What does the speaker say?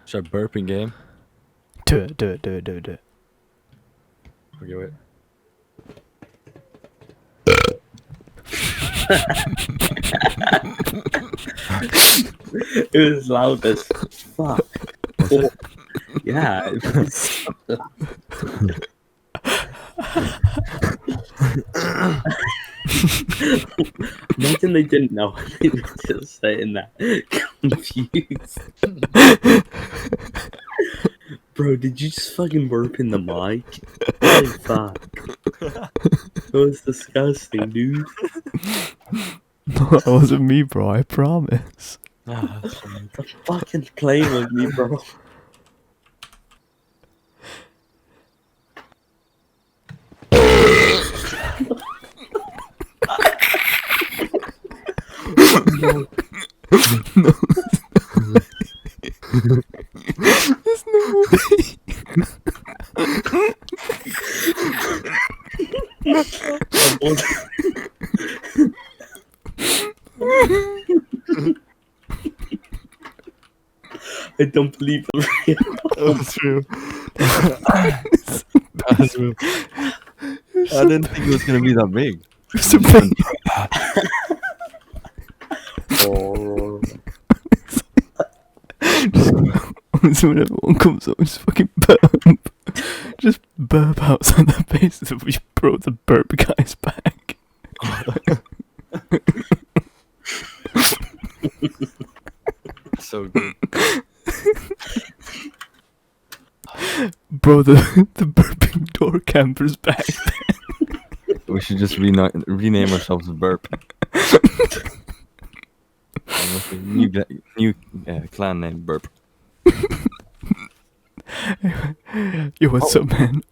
Should I burping game? Do it. Okay, wait. It was loud as fuck. Oh, yeah. It was Imagine they didn't know. They were just saying that. Confused. Bro, did you just fucking burp in the mic? Holy fuck. That was disgusting, dude. No, that wasn't me, bro. I promise. That's funny. The fucking claim of me, bro. No. There's no way. I don't believe it. That's true. That's true. I didn't think it was gonna be that big. It's a big. Oh. So when everyone comes up, just fucking burp. Just burp outside their faces if we brought the burp guys back. So good. Bro, the burping door camper's back. We should just rename ourselves Burp. new clan name Burp. Yo, what's up, man?